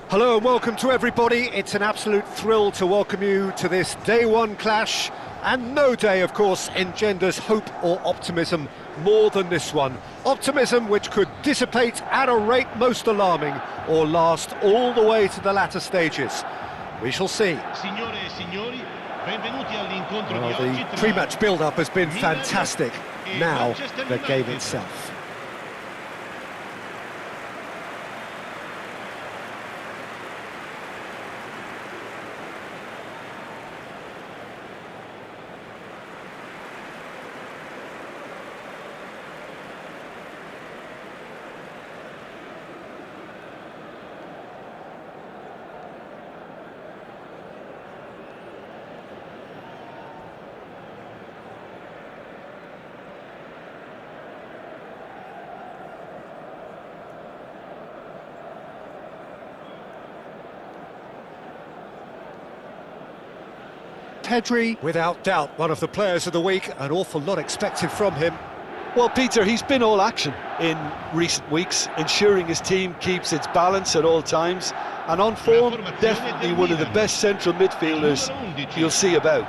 Hello and welcome to everybody. It's an absolute thrill to welcome you to this day one clash, and no day, of course, engenders hope or optimism more than this one. Optimism which could dissipate at a rate most alarming or last all the way to the latter stages. We shall see. The pre-match build-up has been fantastic. Now, the game itself. Pedri, without doubt, one of the players of the week. An awful lot expected from him. Well, Peter, he's been all action in recent weeks, ensuring his team keeps its balance at all times. And on form, definitely one of the best central midfielders you'll see about.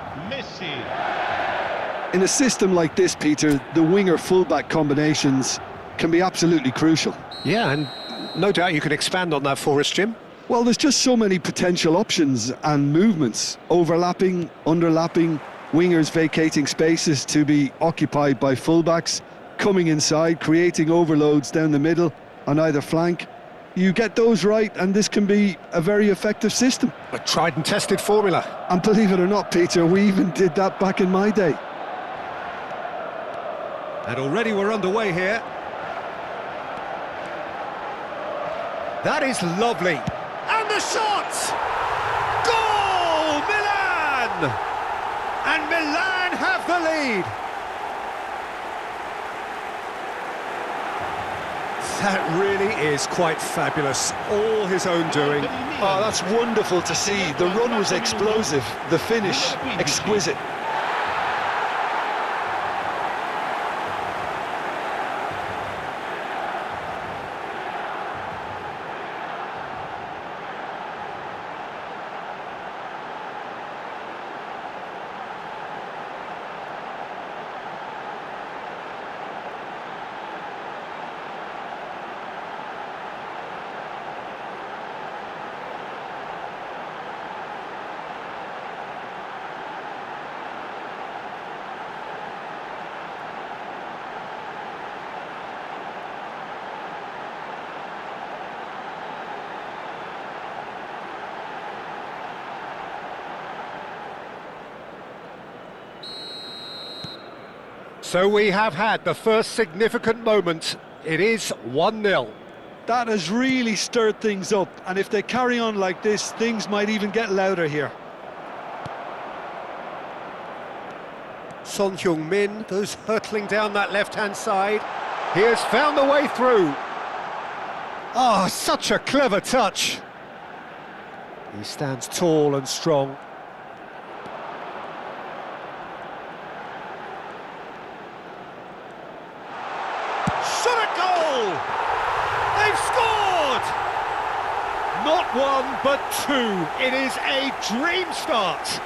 In a system like this, Peter, the winger-fullback combinations can be absolutely crucial. Yeah, and no doubt you can expand on that for us, Jim. Well, there's just so many potential options and movements, overlapping, underlapping, wingers vacating spaces to be occupied by fullbacks, coming inside, creating overloads down the middle on either flank. You get those right and this can be a very effective system. A tried and tested formula. And believe it or not, Peter, we even did that back in my day. And already we're underway here. That is lovely. And the shot! Goal! Milan! And Milan have the lead. That really is quite fabulous. All his own doing. Oh, that's wonderful to see. The run was explosive, the finish exquisite. So we have had the first significant moment. It is 1-0. That has really stirred things up, and if they carry on like this, things might even get louder here. Son Heung-min goes hurtling down that left-hand side. He has found the way through. Ah, such a clever touch. He stands tall and strong. Shot at goal! They've scored! Not one, but two. It is a dream start.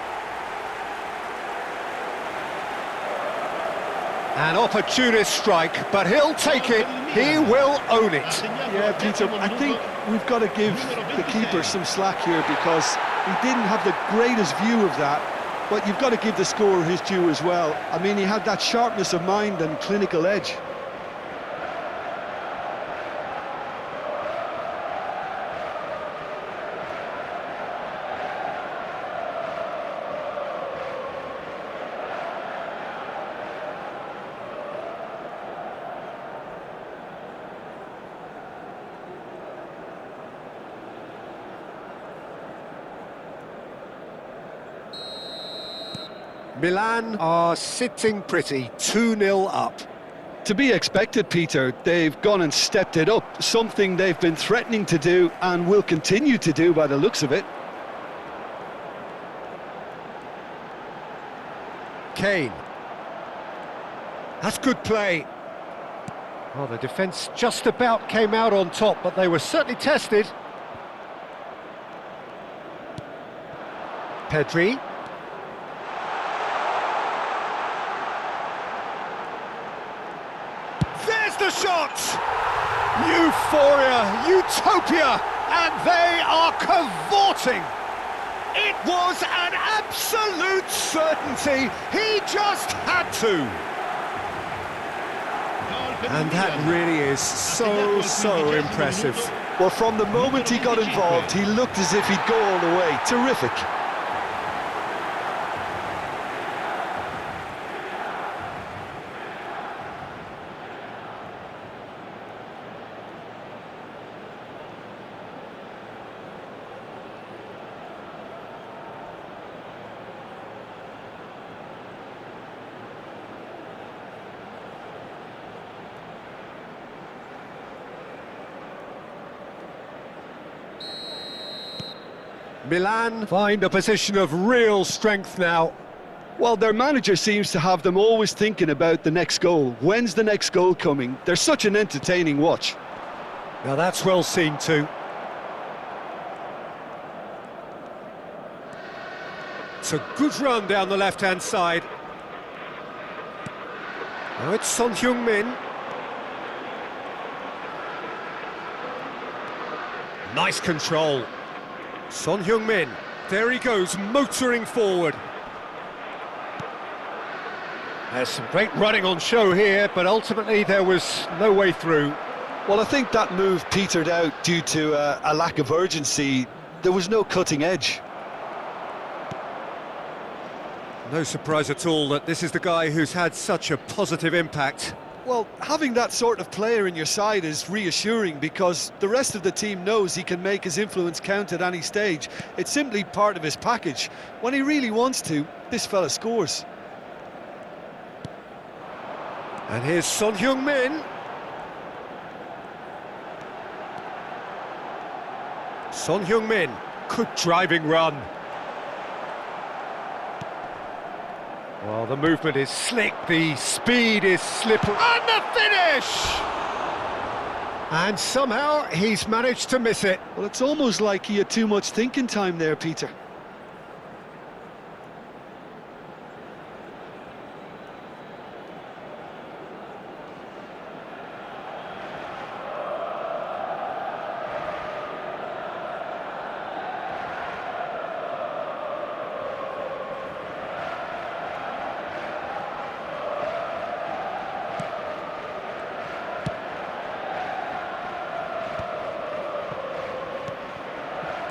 An opportunist strike, but he'll take it. He will own it. Yeah, Peter, I think we've got to give the keeper some slack here because he didn't have the greatest view of that, but you've got to give the scorer his due as well. I mean, he had that sharpness of mind and clinical edge. Milan are sitting pretty, 2-0 up. To be expected, Peter. They've gone and stepped it up, something they've been threatening to do and will continue to do by the looks of it. Kane. That's good play. Well, the defence just about came out on top, but they were certainly tested. Pedri. There's the shot! Euphoria, utopia, and they are cavorting. It was an absolute certainty. He just had to. And that really is so impressive. Well, from the moment he got involved, he looked as if he'd go all the way. Terrific. Milan find a position of real strength now. Well, their manager seems to have them always thinking about the next goal. When's the next goal coming? They're such an entertaining watch. Now that's well seen too. It's a good run down the left-hand side. Now it's Son Heung-min. Nice control. Son Heung-min, there he goes, motoring forward. There's some great running on show here, but ultimately there was no way through. Well, I think that move petered out due to a lack of urgency. There was no cutting edge. No surprise at all that this is the guy who's had such a positive impact. Well, having that sort of player in your side is reassuring because the rest of the team knows he can make his influence count at any stage. It's simply part of his package. When he really wants to, this fella scores. And here's Son Heung-min. Son Heung-min, good driving run. Well, the movement is slick, the speed is slippery, and the finish! And somehow he's managed to miss it. Well, it's almost like he had too much thinking time there, Peter.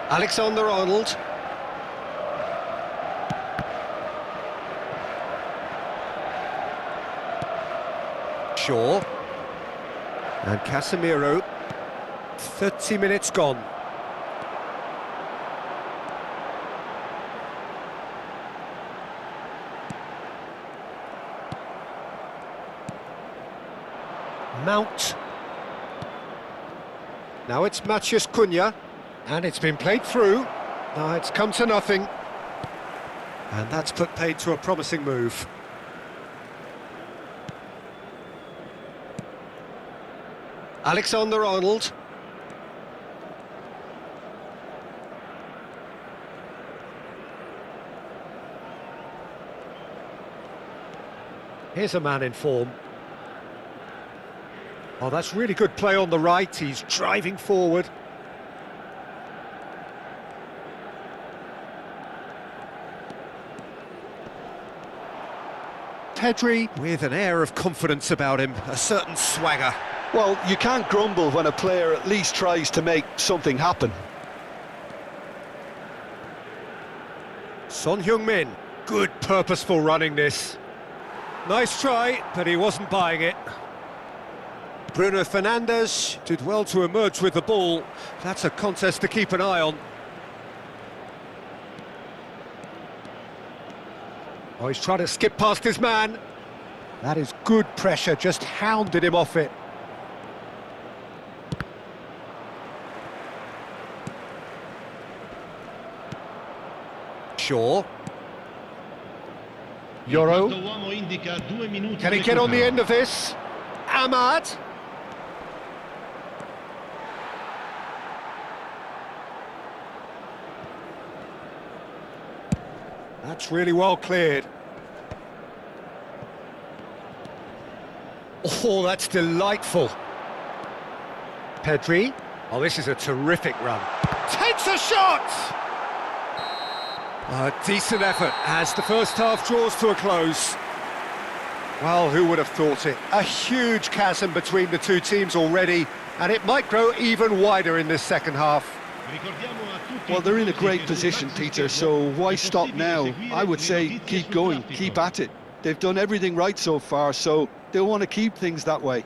Alexander-Arnold. Shaw. And Casemiro. 30 minutes gone. Mount. Now it's Matheus Cunha, and it's been played through. Now it's come to nothing. And that's put paid to a promising move. Alexander-Arnold. Here's a man in form. Oh, that's really good play on the right. He's driving forward. Pedri with an air of confidence about him, a certain swagger. Well, you can't grumble when a player at least tries to make something happen. Son Heung-min, good purposeful running this. Nice try, but he wasn't buying it. Bruno Fernandes did well to emerge with the ball. That's a contest to keep an eye on. Oh, he's trying to skip past his man. That is good pressure, just hounded him off it. Shaw. Euro. Can he get on the end of this? Ahmad. That's really well cleared. Oh, that's delightful. Pedri. Oh, this is a terrific run. Takes a shot! A decent effort as the first half draws to a close. Well, who would have thought it? A huge chasm between the two teams already, and it might grow even wider in this second half. Well, they're in a great position, Peter, so why stop now? I would say keep going, keep at it. They've done everything right so far, so they'll want to keep things that way.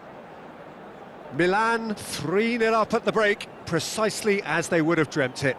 Milan 3-0 up at the break, precisely as they would have dreamt it.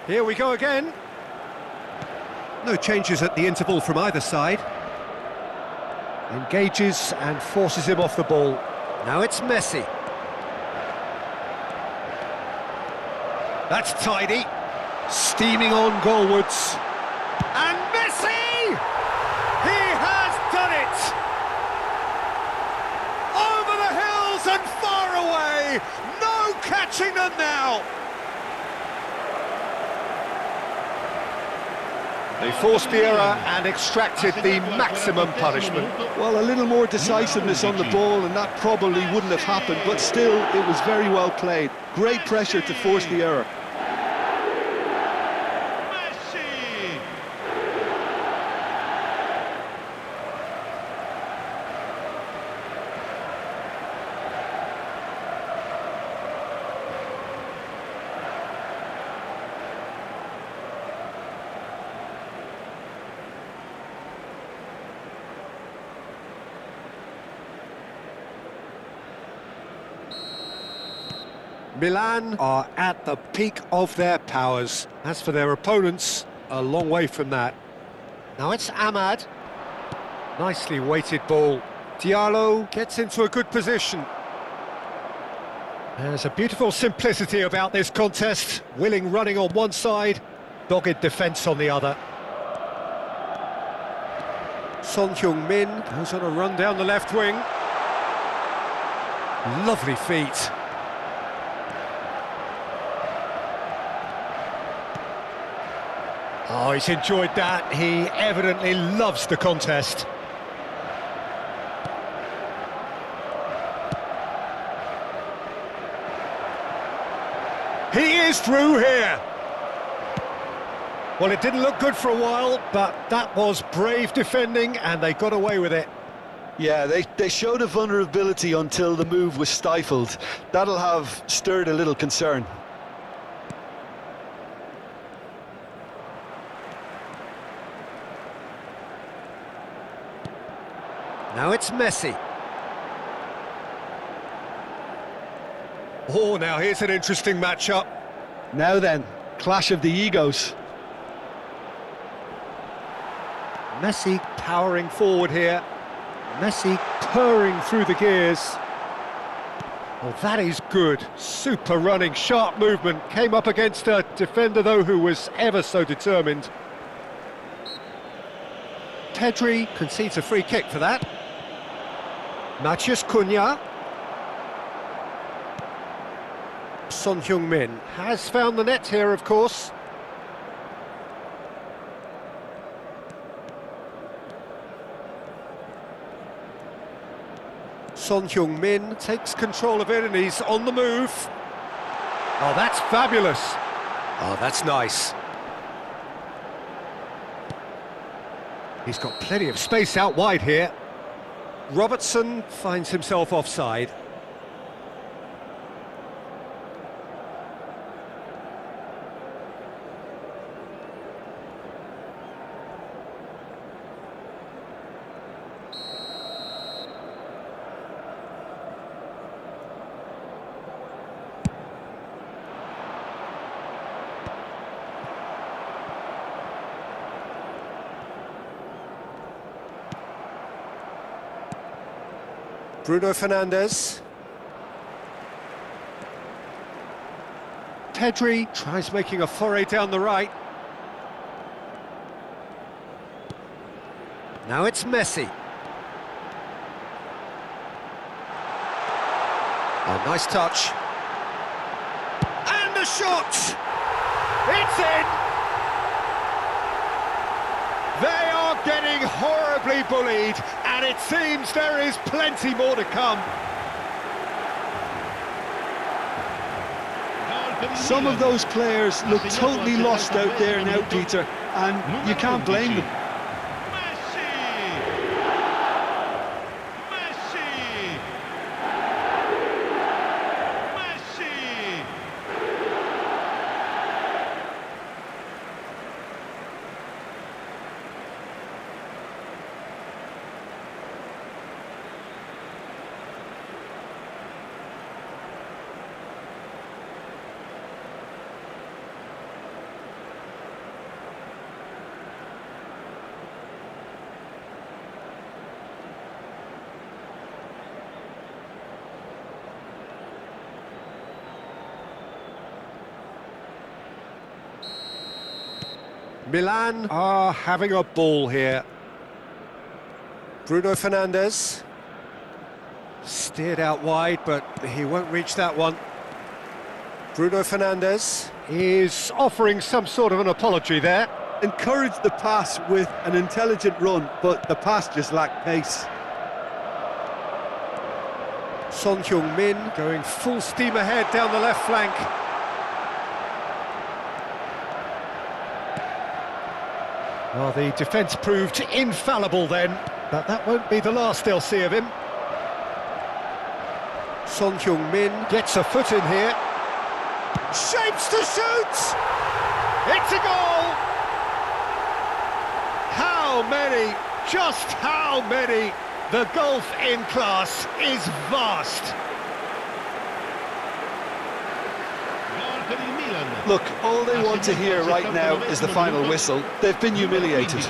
Here we go again. No changes at the interval from either side. Engages and forces him off the ball. Now it's Messi. That's tidy. Steaming on goalwards. And Messi! He has done it! Over the hills and far away! No catching them now! They forced the error and extracted the maximum punishment. Well, a little more decisiveness on the ball and that probably wouldn't have happened, but still, it was very well played. Great pressure to force the error. Milan are at the peak of their powers. As for their opponents, a long way from that. Now it's Ahmad. Nicely weighted ball. Diallo gets into a good position. There's a beautiful simplicity about this contest. Willing running on one side, dogged defence on the other. Son Heung-min goes on a run down the left wing. Lovely feet. Oh, he's enjoyed that. He evidently loves the contest. He is through here. Well, it didn't look good for a while, but that was brave defending and they got away with it. Yeah, they showed a vulnerability until the move was stifled. That'll have stirred a little concern. Now it's Messi. Oh, now here's an interesting matchup. Now then, clash of the egos. Messi powering forward here. Messi purring through the gears. Oh, that is good. Super running, sharp movement. Came up against a defender, though, who was ever so determined. Pedri concedes a free kick for that. Matheus Cunha. Son Heung-min has found the net here, of course. Son Heung-min takes control of it and he's on the move. Oh, that's fabulous. Oh, that's nice. He's got plenty of space out wide here. Robertson finds himself offside. Bruno Fernandes. Pedri tries making a foray down the right. Now it's Messi. Oh, nice touch. And the shot! It's in! They are getting horribly bullied, and it seems there is plenty more to come. Some of those players look totally lost out there now, Peter, and you can't blame them. Milan are having a ball here. Bruno Fernandes. Steered out wide, but he won't reach that one. Bruno Fernandes is offering some sort of an apology there. Encouraged the pass with an intelligent run, but the pass just lacked pace. Son Heung-min going full steam ahead down the left flank. Well, the defence proved infallible then, but that won't be the last they'll see of him. Son Heung-min gets a foot in here. Shapes to shoot! It's a goal! How many, just how many? The gulf in class is vast. Look, all they want to hear right now is the final whistle. They've been humiliated.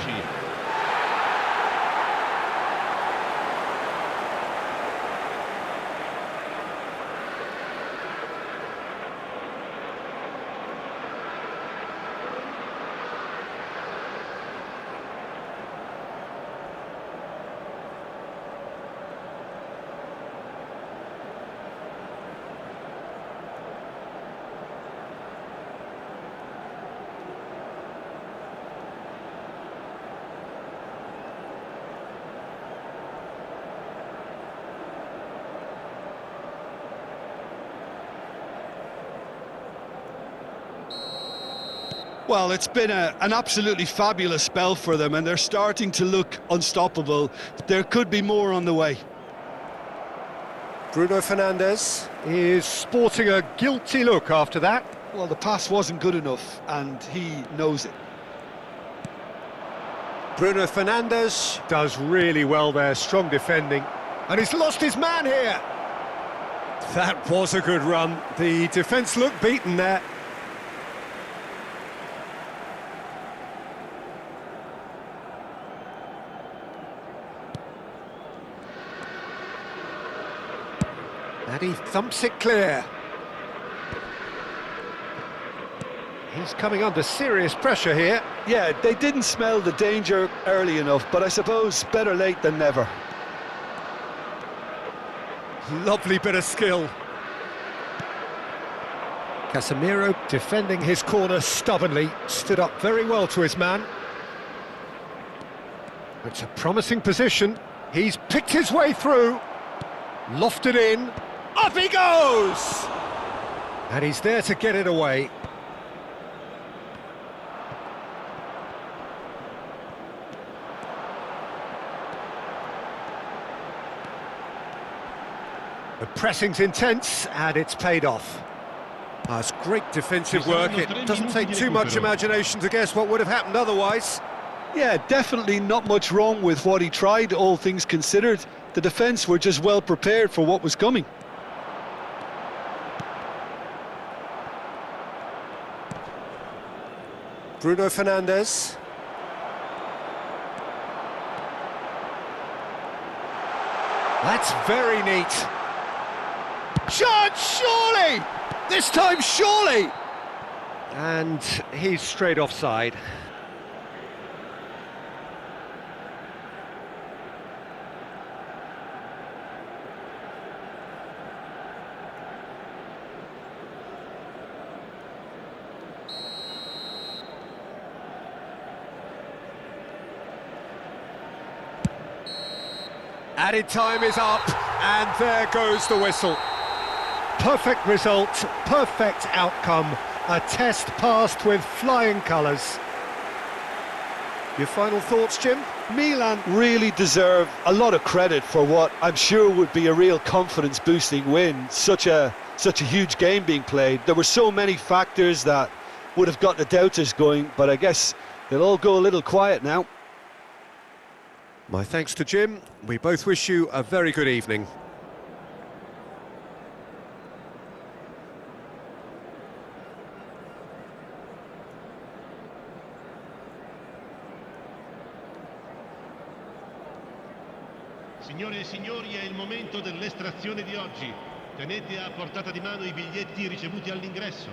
Well, it's been an absolutely fabulous spell for them, and they're starting to look unstoppable. There could be more on the way. Bruno Fernandes is sporting a guilty look after that. Well, the pass wasn't good enough, and he knows it. Bruno Fernandes does really well there, strong defending. And he's lost his man here. That was a good run. The defence looked beaten there. And he thumps it clear. He's coming under serious pressure here. Yeah, they didn't smell the danger early enough, but I suppose better late than never. Lovely bit of skill. Casemiro defending his corner stubbornly, stood up very well to his man. It's a promising position. He's picked his way through. Lofted in. Up he goes! And he's there to get it away. The pressing's intense, and it's paid off. That's great defensive work. It doesn't take too much imagination to guess what would have happened otherwise. Yeah, definitely not much wrong with what he tried, all things considered. The defence were just well prepared for what was coming. Bruno Fernandes. That's very neat. Chance, surely! This time, surely! And he's straight offside. Added time is up, and there goes the whistle. Perfect result, perfect outcome, a test passed with flying colours. Your final thoughts, Jim? Milan really deserve a lot of credit for what I'm sure would be a real confidence-boosting win. Such a huge game being played. There were so many factors that would have got the doubters going, but I guess they'll all go a little quiet now. My thanks to Jim. We both wish you a very good evening. Signore e signori, è il momento dell'estrazione di oggi. Tenete a portata di mano i biglietti ricevuti all'ingresso.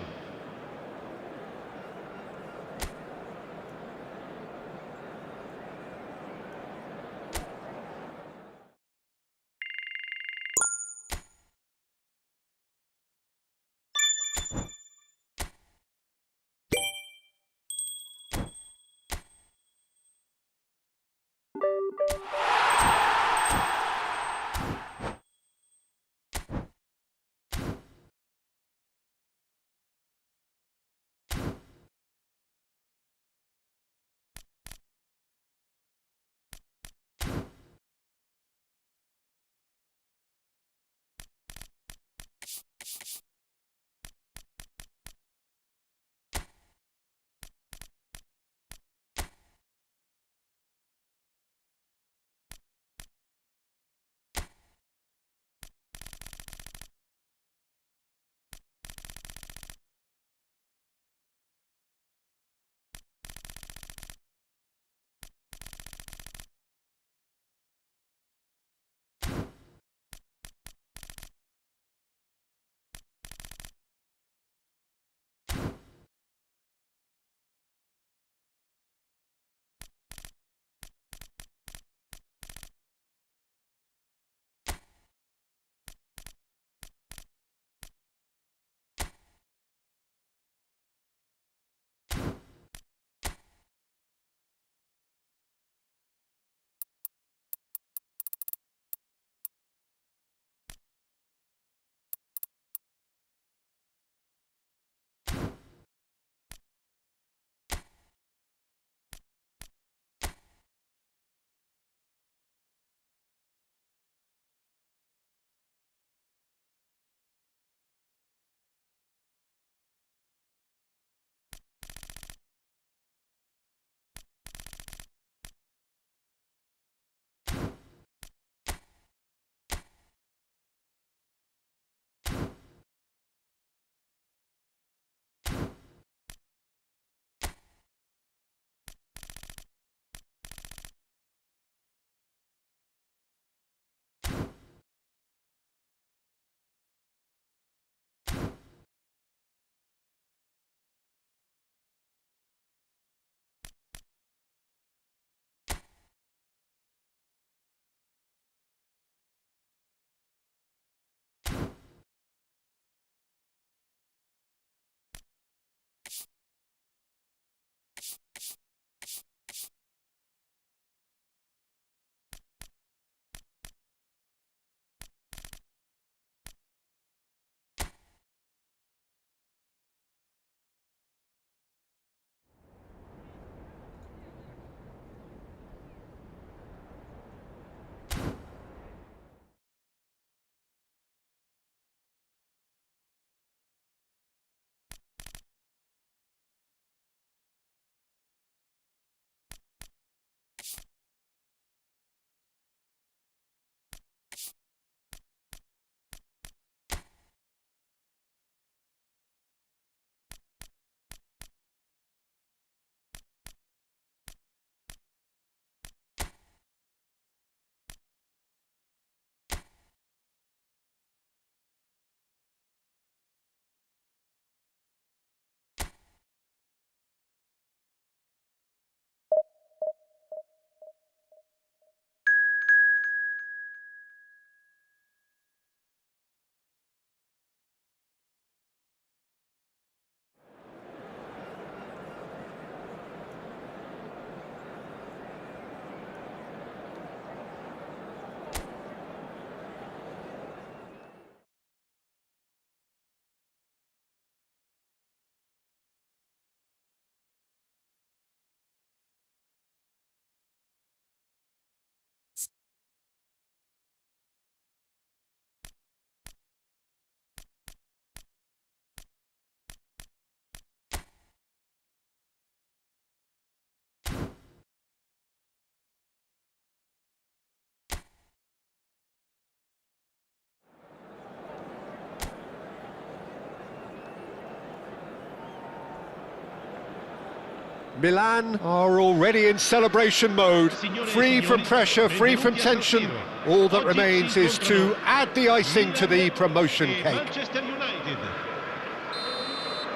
Milan are already in celebration mode, free from pressure, free from tension. All that remains is to add the icing to the promotion cake.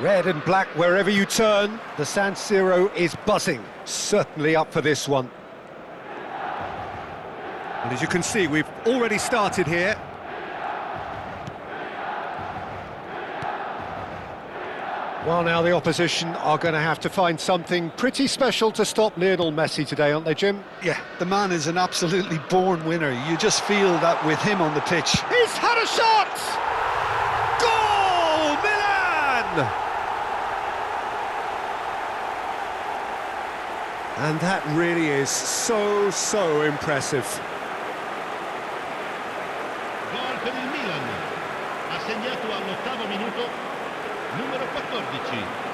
Red and black wherever you turn, the San Siro is buzzing, certainly up for this one. And as you can see, we've already started here. Well, now the opposition are going to have to find something pretty special to stop Lionel Messi today, aren't they, Jim? Yeah, the man is an absolutely born winner. You just feel that with him on the pitch. He's had a shot! Goal! Milan! And that really is so impressive. Gol per il Milan. Ha segnato all'8° minuto numero 14.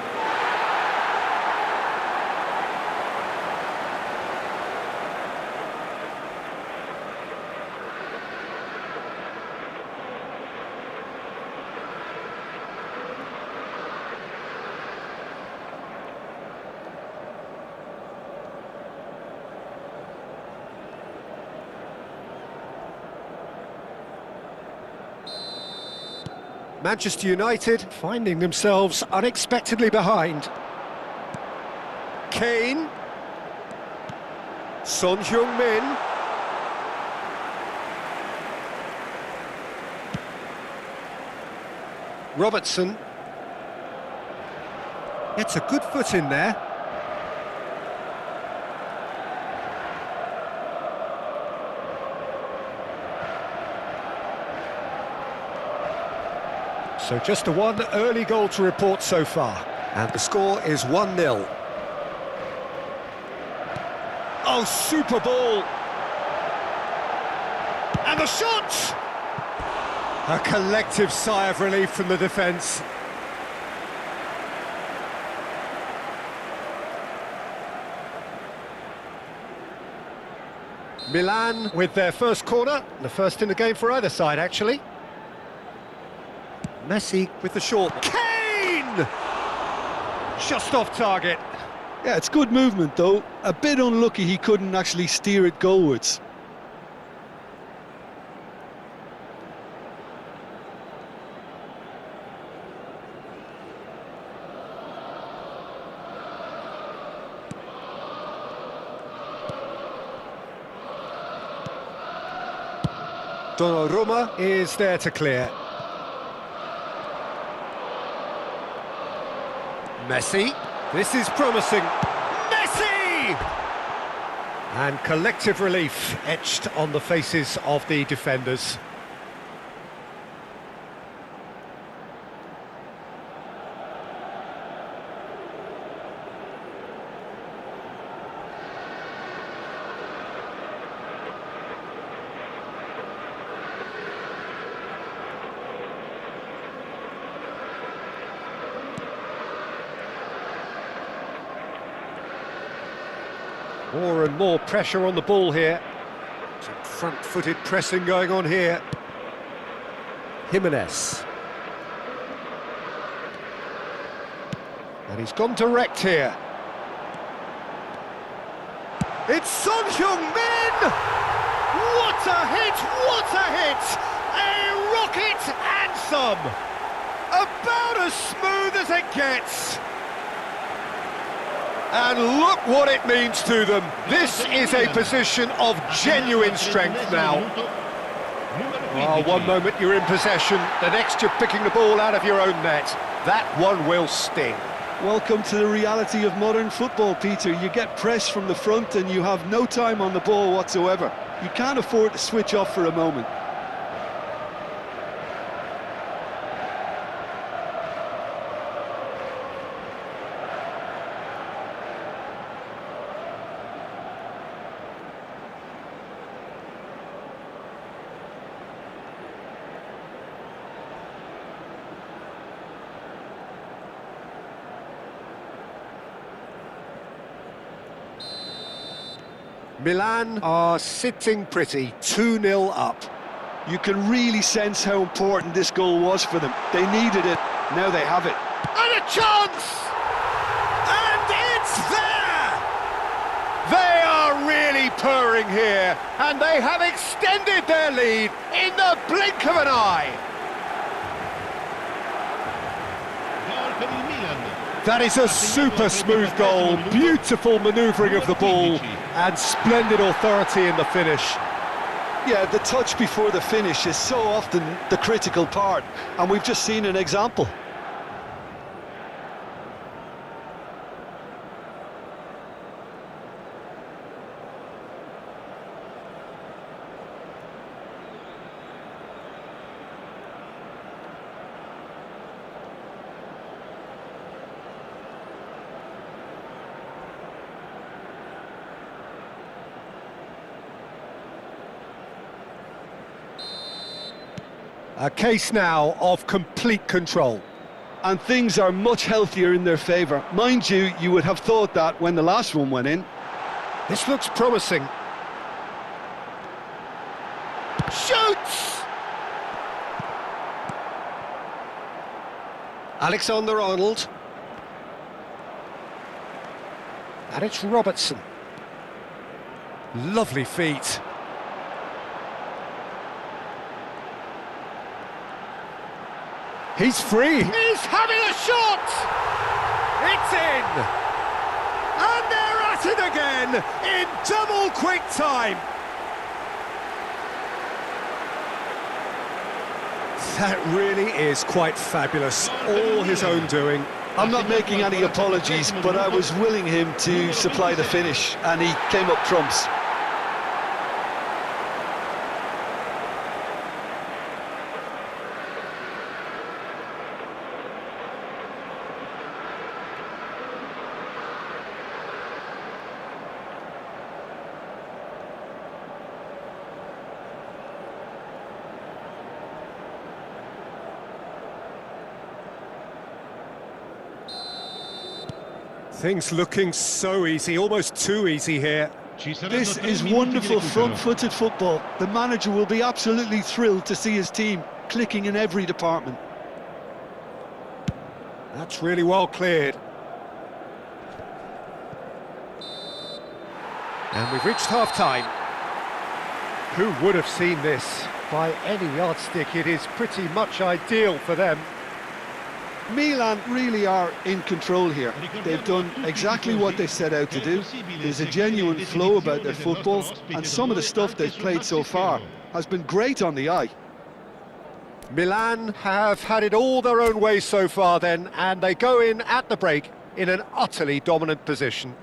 Manchester United finding themselves unexpectedly behind. Kane. Son Heung-min. Robertson. Gets a good foot in there. So just a one early goal to report so far. And the score is 1-0. Oh, super ball! And the shot! A collective sigh of relief from the defence. Milan with their first corner, the first in the game for either side, actually. Messi with the short. Kane! Just off target. Yeah, it's good movement though. A bit unlucky he couldn't actually steer it goalwards. Donnarumma is there to clear. Messi, this is promising. Messi! And collective relief etched on the faces of the defenders. More and more pressure on the ball here. Some front-footed pressing going on here. Jimenez. And he's gone direct here. It's Son Heung-min! What a hit! What a hit! A rocket anthem! About as smooth as it gets. And look what it means to them. This is a position of genuine strength now. Oh, one moment you're in possession, the next you're picking the ball out of your own net. That one will sting. Welcome to the reality of modern football, Peter. You get press from the front and you have no time on the ball whatsoever. You can't afford to switch off for a moment. Milan are sitting pretty, 2-0 up. You can really sense how important this goal was for them. They needed it, now they have it. And a chance! And it's there! They are really purring here, and they have extended their lead in the blink of an eye. That is a super smooth goal, beautiful manoeuvring of the ball, and splendid authority in the finish. Yeah, the touch before the finish is so often the critical part, and we've just seen an example. A case now of complete control. And things are much healthier in their favour. Mind you, you would have thought that when the last one went in. This looks promising. Shoots! Alexander-Arnold. And it's Robertson. Lovely feet. He's free. He's having a shot! It's in! And they're at it again in double quick time. That really is quite fabulous. All his own doing. I'm not making any apologies, but I was willing him to supply the finish, and he came up trumps. Things looking so easy, almost too easy here. This is wonderful front-footed football. The manager will be absolutely thrilled to see his team clicking in every department. That's really well cleared. And we've reached half-time. Who would have seen this? By any yardstick, it is pretty much ideal for them. Milan really are in control here. They've done exactly what they set out to do. There's a genuine flow about their football, and some of the stuff they've played so far has been great on the eye. Milan have had it all their own way so far then, and they go in at the break in an utterly dominant position.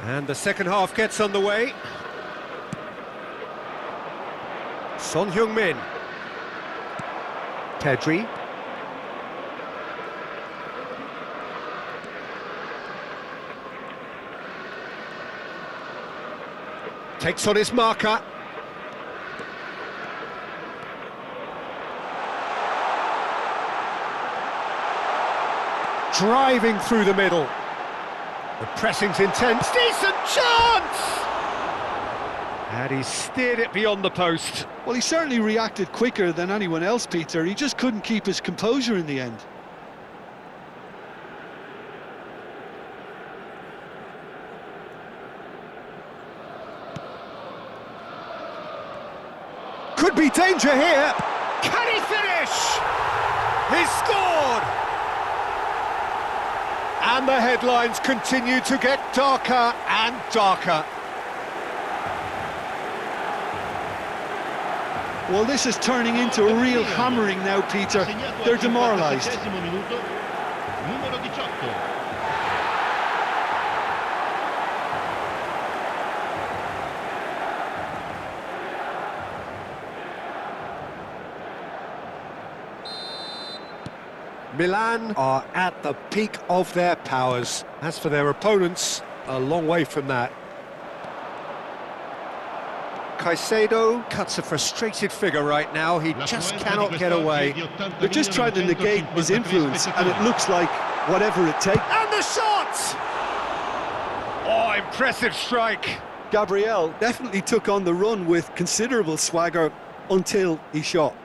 And the second half gets underway. Son Heung-min. Pedri. Takes on his marker. Driving through the middle. The pressing's intense, decent chance! And he steered it beyond the post. Well, he certainly reacted quicker than anyone else, Peter. He just couldn't keep his composure in the end. Could be danger here. Can he finish? He scored! And the headlines continue to get darker and darker. Well, this is turning into a real hammering now, Peter. They're demoralised. Milan are at the peak of their powers. As for their opponents, a long way from that. Caicedo cuts a frustrated figure right now. He just cannot get away. They're just trying to negate his influence, and it looks like whatever it takes. And the shot! Oh, impressive strike. Gabriel definitely took on the run with considerable swagger until he shot.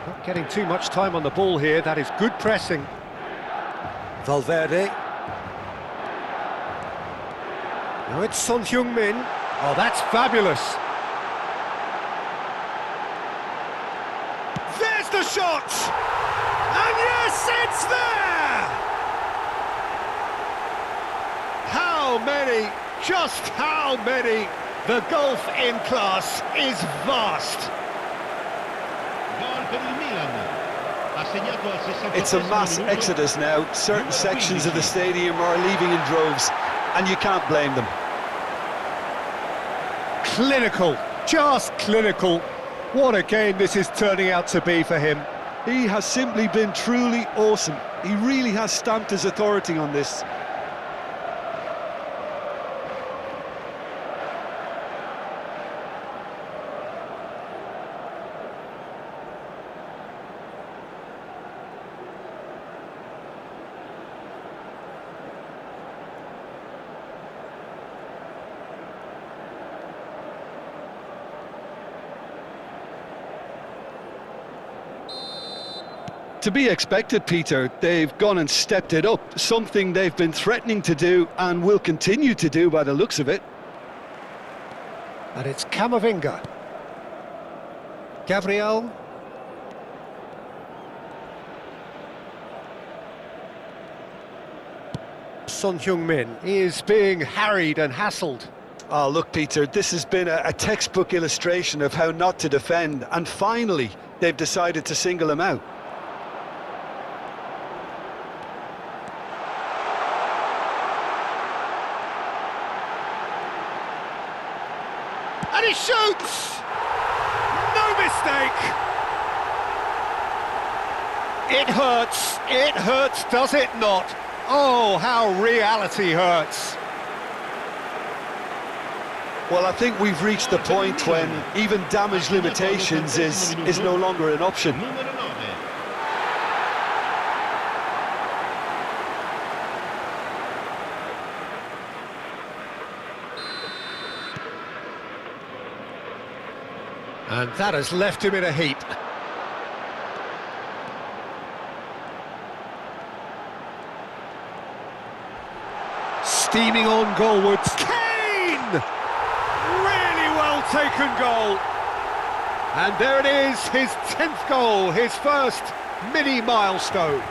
Not getting too much time on the ball here. That is good pressing. Valverde. Now it's Son Heung-min. Oh, that's fabulous. There's the shot! And yes, it's there! How many, just how many? The gulf in class is vast. Gol per il Milan. Assegnato al 68esimo It's a mass minuto. exodus now. Certain sections of the stadium are leaving in droves, and you can't blame them. Clinical, just clinical. What a game this is turning out to be for him. He has simply been truly awesome. He really has stamped his authority on this. To be expected, Peter. They've gone and stepped it up, something they've been threatening to do and will continue to do by the looks of it. And it's Camavinga. Gabriel. Son Heung-min is being harried and hassled. Oh, look, Peter, this has been a textbook illustration of how not to defend, and finally, they've decided to single him out. And he shoots! No mistake! It hurts, does it not? Oh, how reality hurts. Well, I think we've reached the point when even damage limitations is no longer an option. Numero 9. And that has left him in a heap. Steaming on goalwards. Kane! Really well taken goal. And there it is, his 10th goal, his first mini milestone.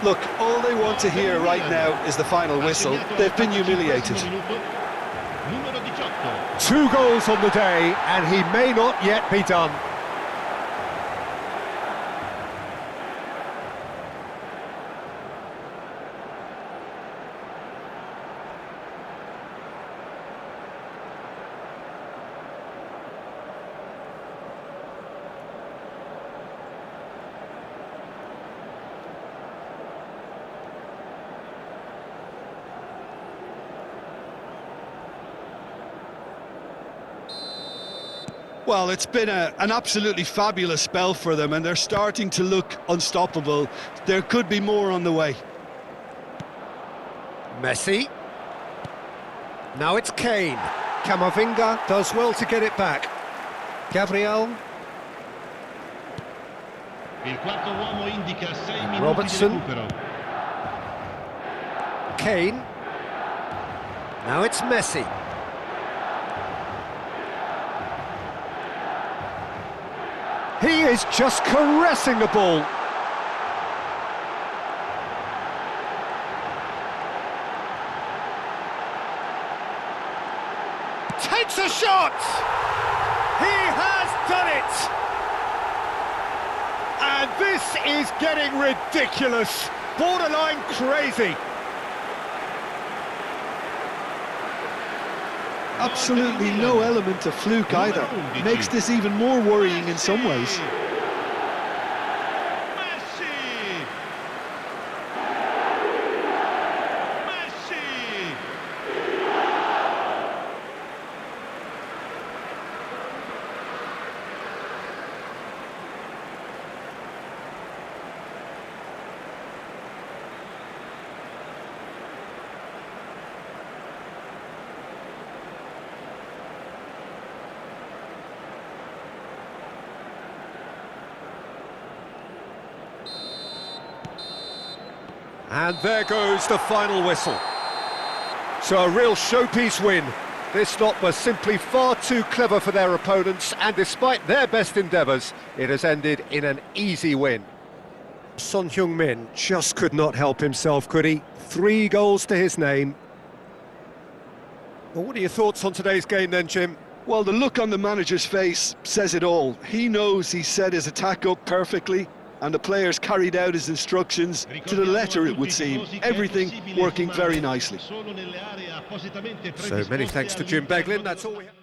Look, all they want to hear right now is the final whistle. They've been humiliated. Numero 18. 2 goals on the day, and he may not yet be done. Well, it's been an absolutely fabulous spell for them, and they're starting to look unstoppable. There could be more on the way. Messi. Now it's Kane. Camavinga does well to get it back. Gabriel. Il quarto uomo indica 6 minuti Robertson. di recupero. Kane. Now it's Messi. He is just caressing the ball. Takes a shot! He has done it! And this is getting ridiculous, borderline crazy. Absolutely no element of fluke either. Makes this even more worrying in some ways. Messi! Messi! And there goes the final whistle. So a real showpiece win. This lot was simply far too clever for their opponents, and despite their best endeavours, it has ended in an easy win. Son Heung-min just could not help himself, could he? 3 goals to his name. Well, what are your thoughts on today's game then, Jim? Well, the look on the manager's face says it all. He knows he set his attack up perfectly, and the players carried out his instructions to the letter, it would seem. Everything working very nicely. So many thanks to Jim Beglin, that's all we have.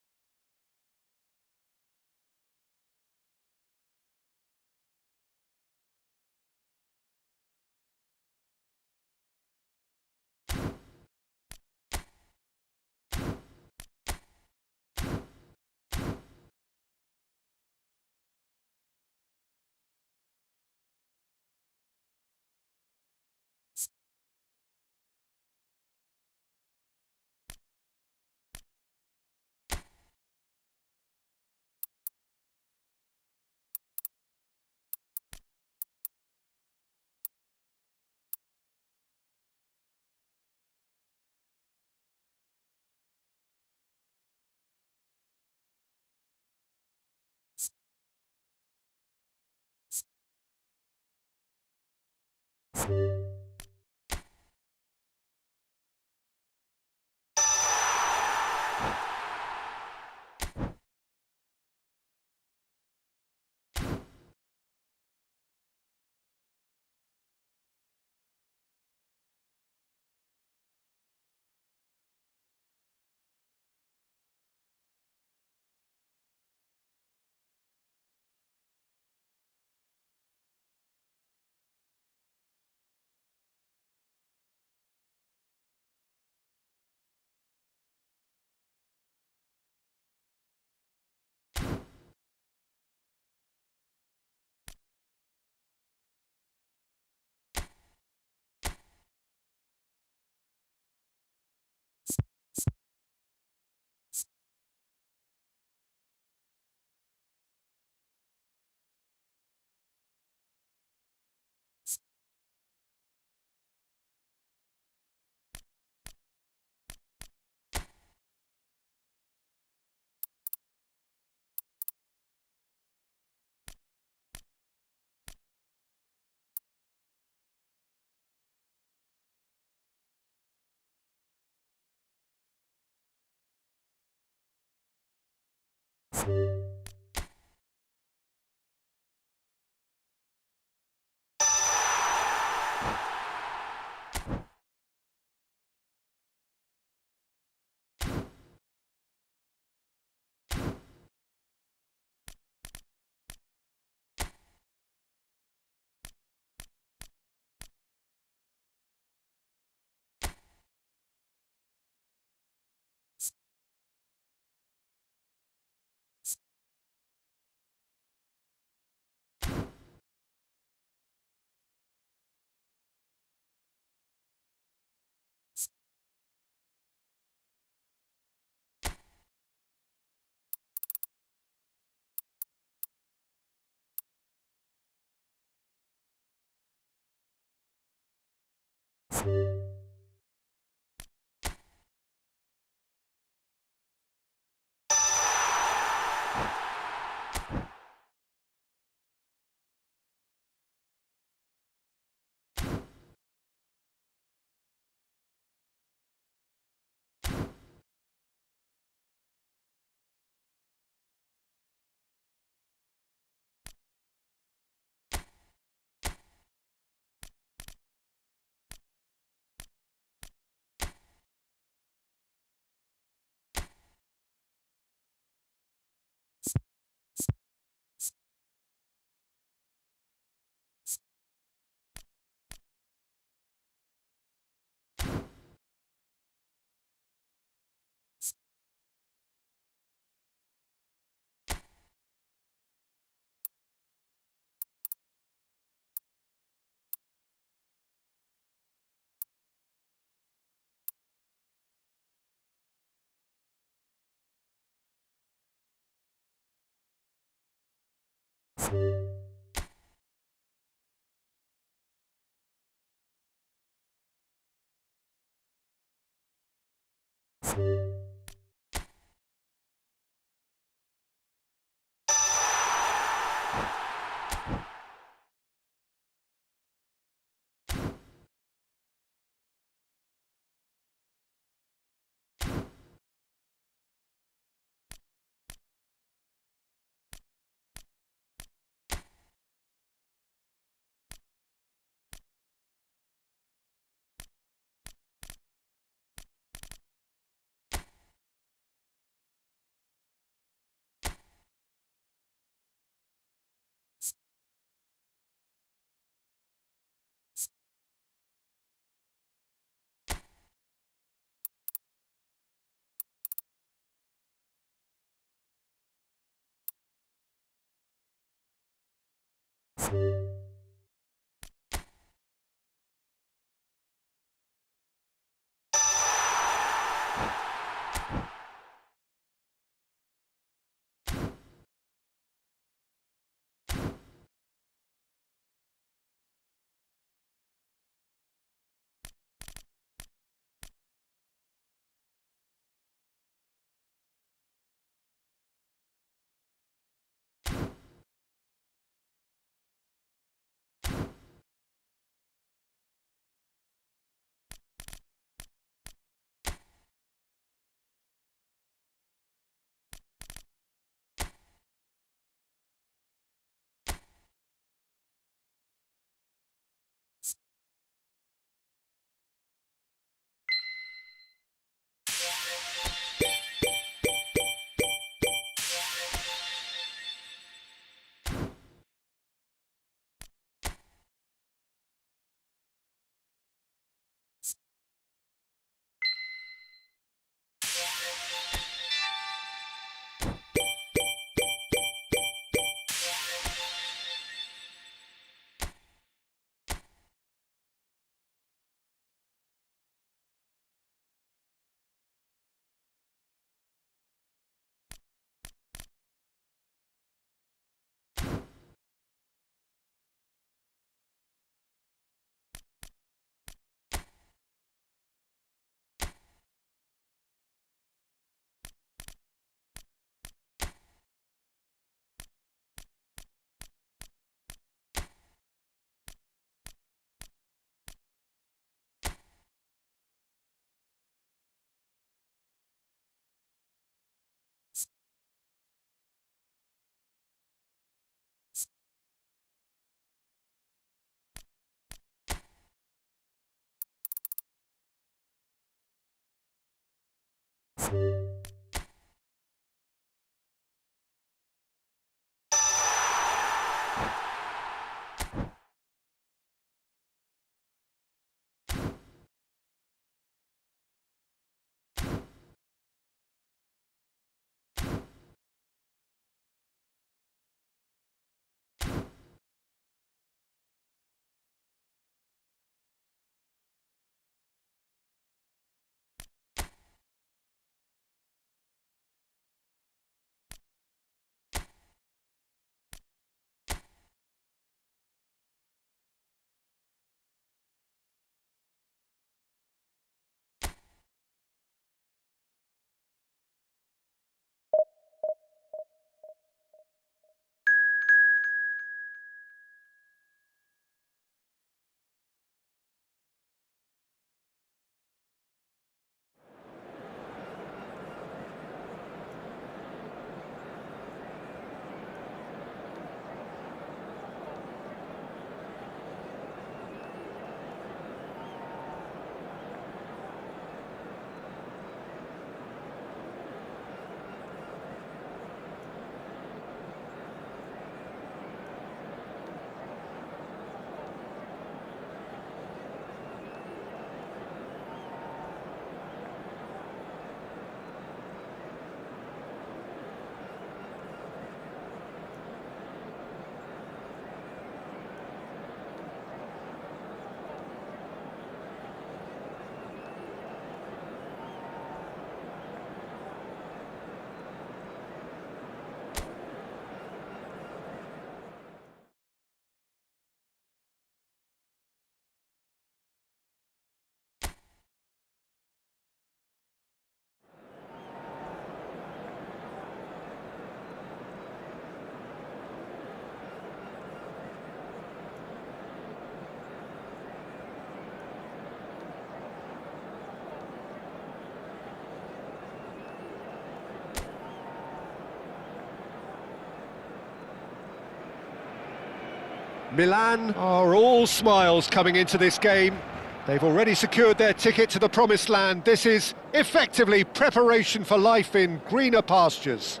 Milan are all smiles coming into this game. They've already secured their ticket to the promised land. This is effectively preparation for life in greener pastures.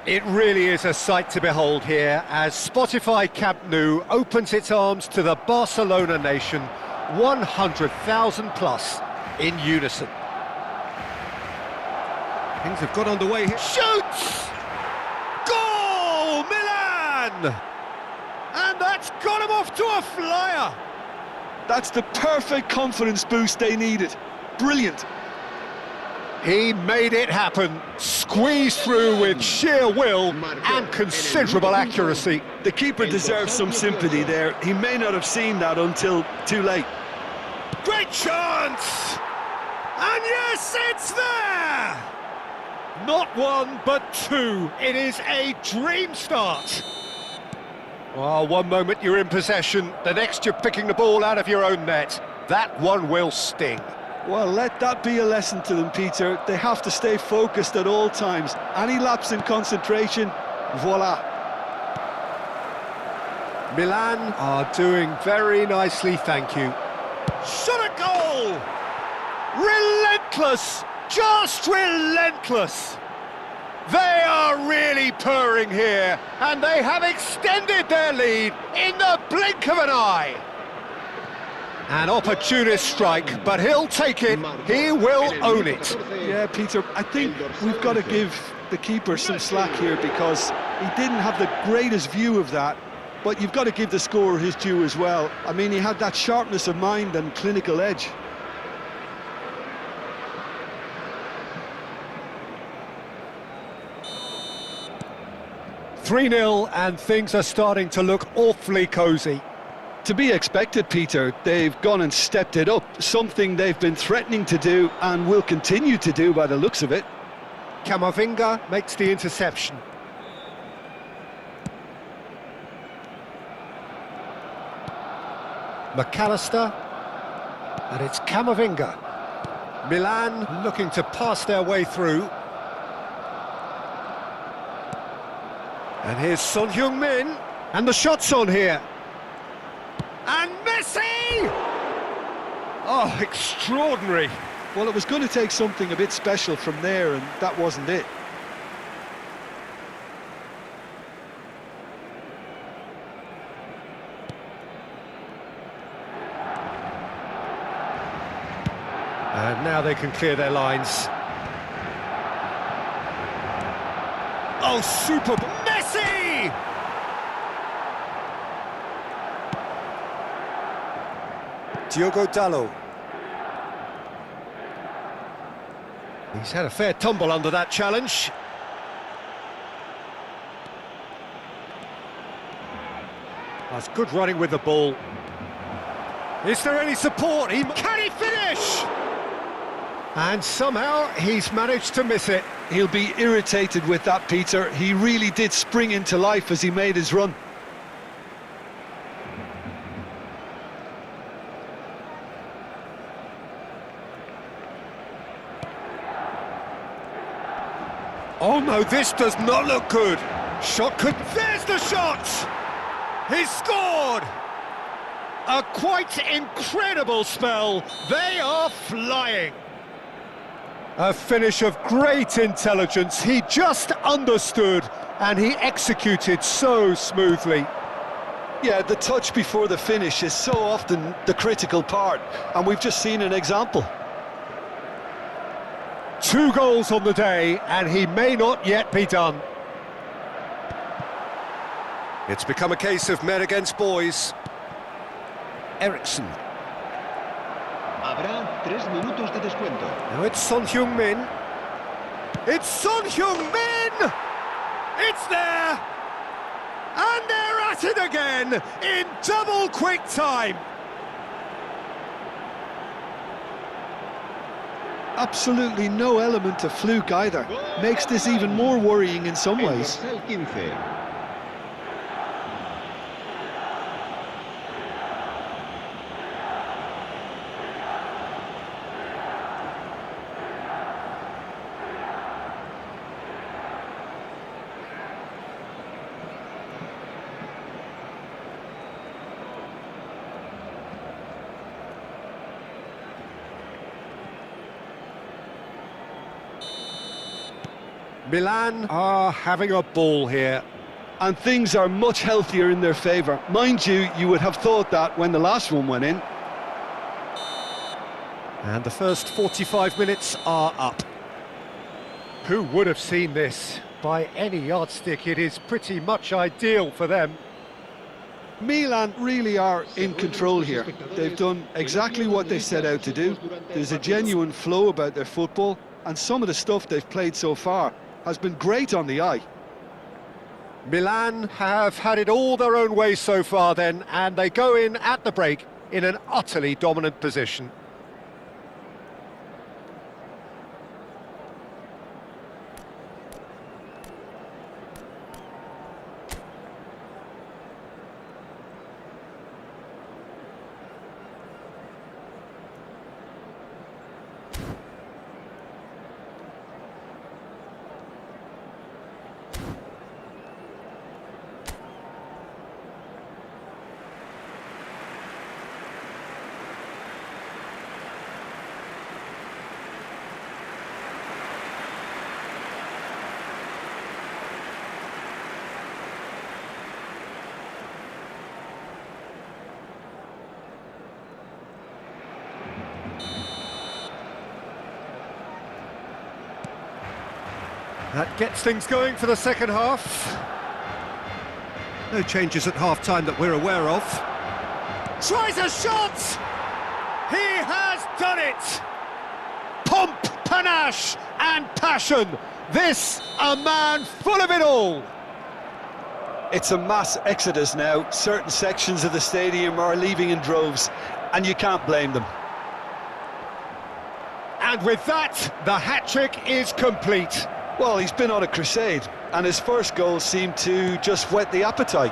It really is a sight to behold here as Spotify Camp Nou opens its arms to the Barcelona nation, 100,000 plus in unison. Things have got underway here. Shoots! Goal! Milan! And that's got him off to a flyer! That's the perfect confidence boost they needed. Brilliant. He made it happen, squeezed through with sheer will and considerable accuracy. The keeper deserves some sympathy there. He may not have seen that until too late. Great chance! And yes, it's there! Not one, but two. It is a dream start. Well, one moment you're in possession, the next you're picking the ball out of your own net. That one will sting. Well, let that be a lesson to them, Peter. They have to stay focused at all times. Any lapse in concentration, voila. Milan are doing very nicely, thank you. Shot a goal! Relentless! Just relentless! They are really purring here, and they have extended their lead in the blink of an eye. An opportunist strike, but he'll take it, he will own it. Yeah, Peter, I think we've got to give the keeper some slack here because he didn't have the greatest view of that, but you've got to give the scorer his due as well. I mean, he had that sharpness of mind and clinical edge. (3-0) and things are starting to look awfully cosy. To be expected, Peter. They've gone and stepped it up, something they've been threatening to do and will continue to do by the looks of it. Camavinga makes the interception. McAllister, and it's Camavinga. Milan looking to pass their way through. And here's Son Heung-min, and the shot's on here. And Messi! Oh, extraordinary. Well, it was going to take something a bit special from there, and that wasn't it. And now they can clear their lines. Oh, super! Messi! Diogo Dalot. He's had a fair tumble under that challenge. That's good running with the ball. Is there any support? Can he finish? And somehow he's managed to miss it. He'll be irritated with that, Peter. He really did spring into life as he made his run. Oh no, this does not look good. Shot could... There's the shot! He's scored! A quite incredible spell. They are flying. A finish of great intelligence. He just understood and he executed so smoothly. Yeah, the touch before the finish is so often the critical part, and we've just seen an example. 2 goals on the day, and he may not yet be done. It's become a case of men against boys. Eriksson. Habrá 3 minutos de descuento. Now it's Son Heung-min. It's Son Heung-min! It's there! And they're at it again in double quick time. Absolutely no element of fluke either. Makes this even more worrying in some ways. El 15. Milan are having a ball here. And things are much healthier in their favour. Mind you, you would have thought that when the last one went in. And the first 45 minutes are up. Who would have seen this? By any yardstick, it is pretty much ideal for them. Milan really are in control here. They've done exactly what they set out to do. There's a genuine flow about their football, and some of the stuff they've played so far has been great on the eye. Milan have had it all their own way so far then, and they go in at the break in an utterly dominant position. That gets things going for the second half. No changes at half-time that we're aware of. Tries a shot! He has done it! Pomp, panache and passion. This, a man full of it all. It's a mass exodus now. Certain sections of the stadium are leaving in droves, and you can't blame them. And with that, the hat-trick is complete. Well, he's been on a crusade, and his first goal seemed to just whet the appetite.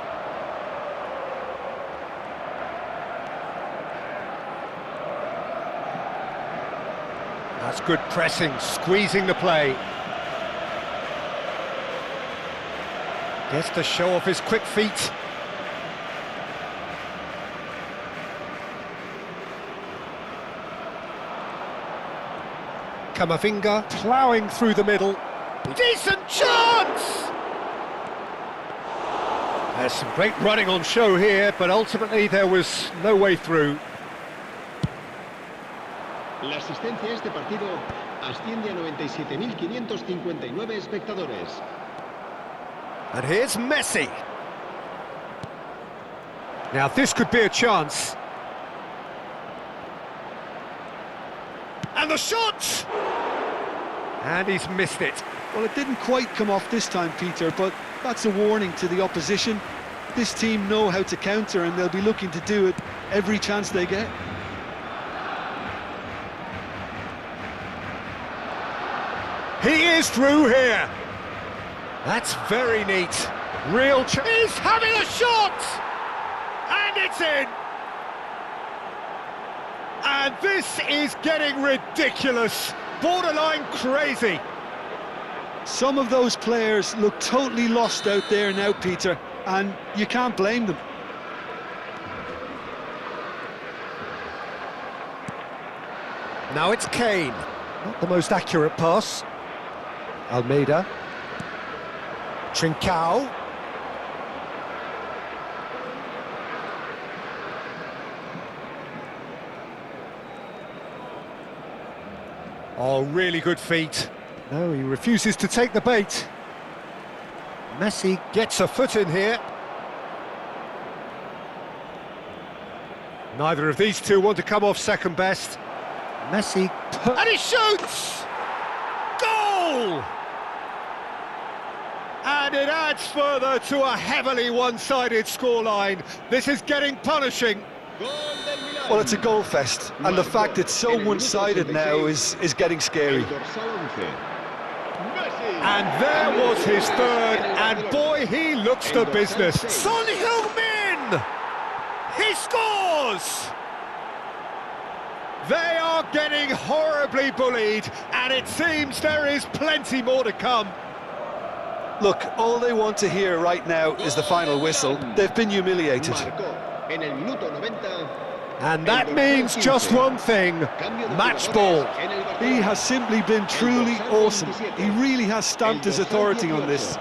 That's good pressing, squeezing the play. Gets to show off his quick feet. Kamavinga ploughing through the middle. Decent chance! There's some great running on show here, but ultimately there was no way through. La asistencia a este partido asciende a 97.559 espectadores. And here's Messi. Now this could be a chance. And the shot! And he's missed it. Well, it didn't quite come off this time, Peter, but that's a warning to the opposition. This team know how to counter, and they'll be looking to do it every chance they get. He is through here. That's very neat. Real chance. He's having a shot! And it's in! And this is getting ridiculous. Borderline crazy. Some of those players look totally lost out there now, Peter, and you can't blame them. Now it's Kane. Not the most accurate pass. Almeida. Trincao. Oh, really good feet. No, he refuses to take the bait. Messi gets a foot in here. Neither of these two want to come off second best. Messi... And he shoots! Goal! And it adds further to a heavily one-sided scoreline. This is getting punishing. Well, it's a goal fest, and the fact it's so one-sided now is getting scary. And there was his third, and boy, he looks the business. Son Heung-min! He scores! They are getting horribly bullied, and it seems there is plenty more to come. Look, all they want to hear right now is the final whistle. They've been humiliated. And that means just one thing, match ball. He has simply been truly awesome. He really has stamped his authority on this.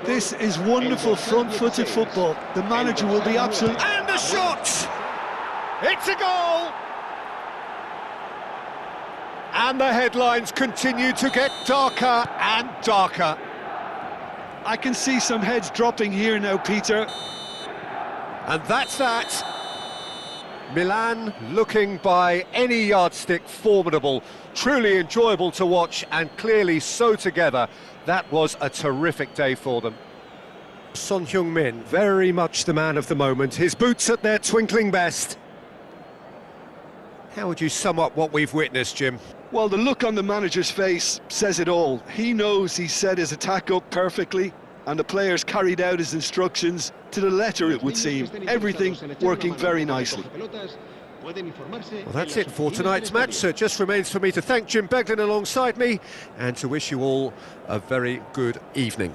This is wonderful front-footed football. The manager will be absolutely... And the shot! It's a goal! And the headlines continue to get darker and darker. I can see some heads dropping here now, Peter. And that's that. Milan looking by any yardstick formidable, truly enjoyable to watch, and clearly so together. That was a terrific day for them. Son Heung-min, very much the man of the moment, his boots at their twinkling best. How would you sum up what we've witnessed, Jim? Well, the look on the manager's face says it all. He knows he set his attack up perfectly, and the players carried out his instructions to the letter, it would seem. Everything working very nicely. Well, that's it for tonight's match, so it just remains for me to thank Jim Beglin alongside me and to wish you all a very good evening.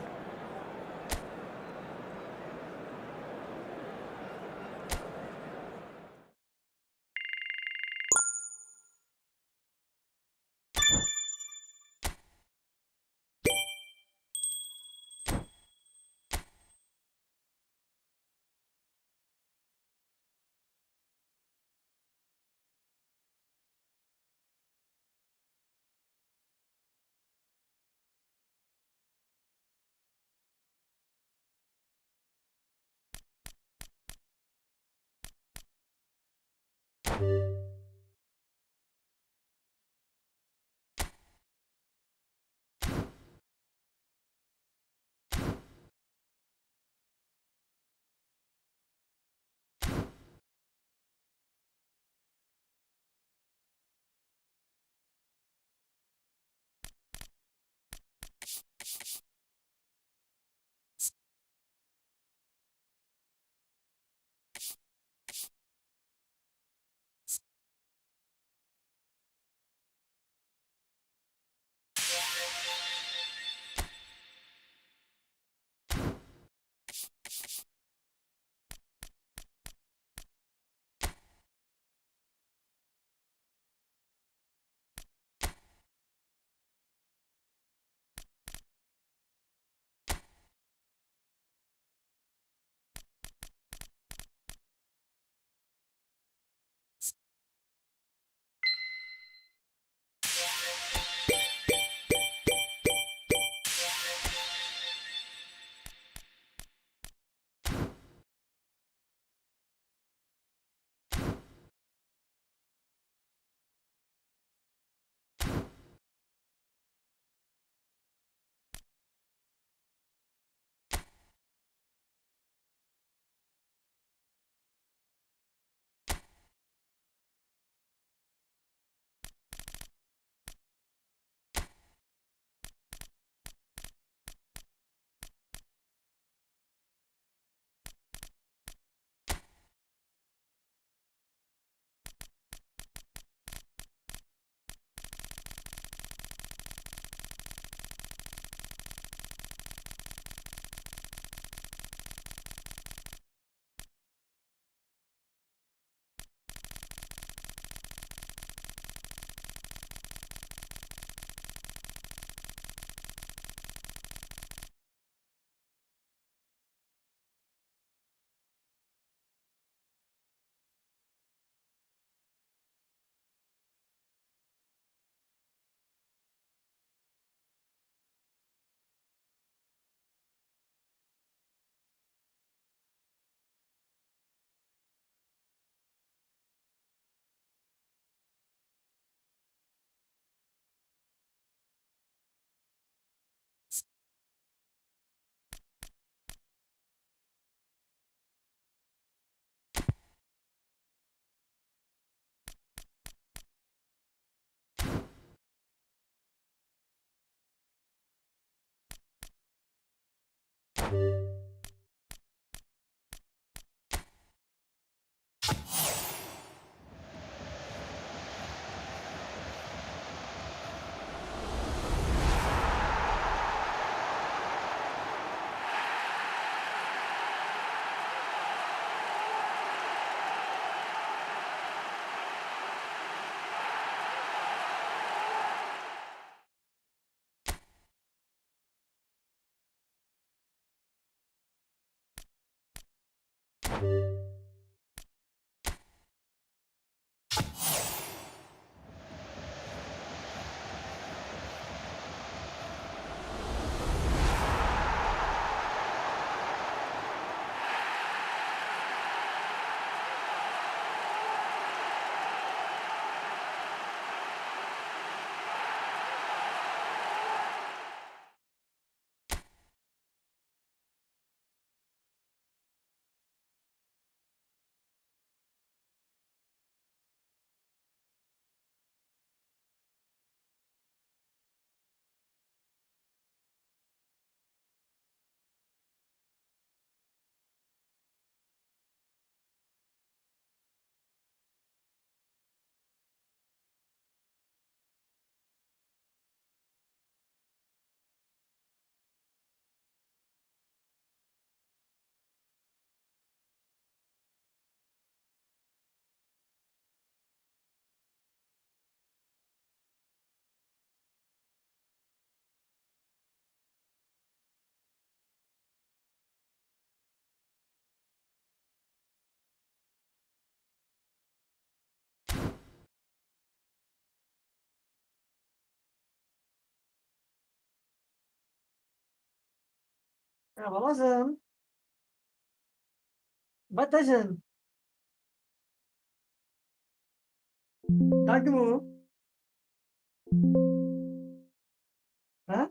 Ya babacığım, Batacığım, takip mu? Ha?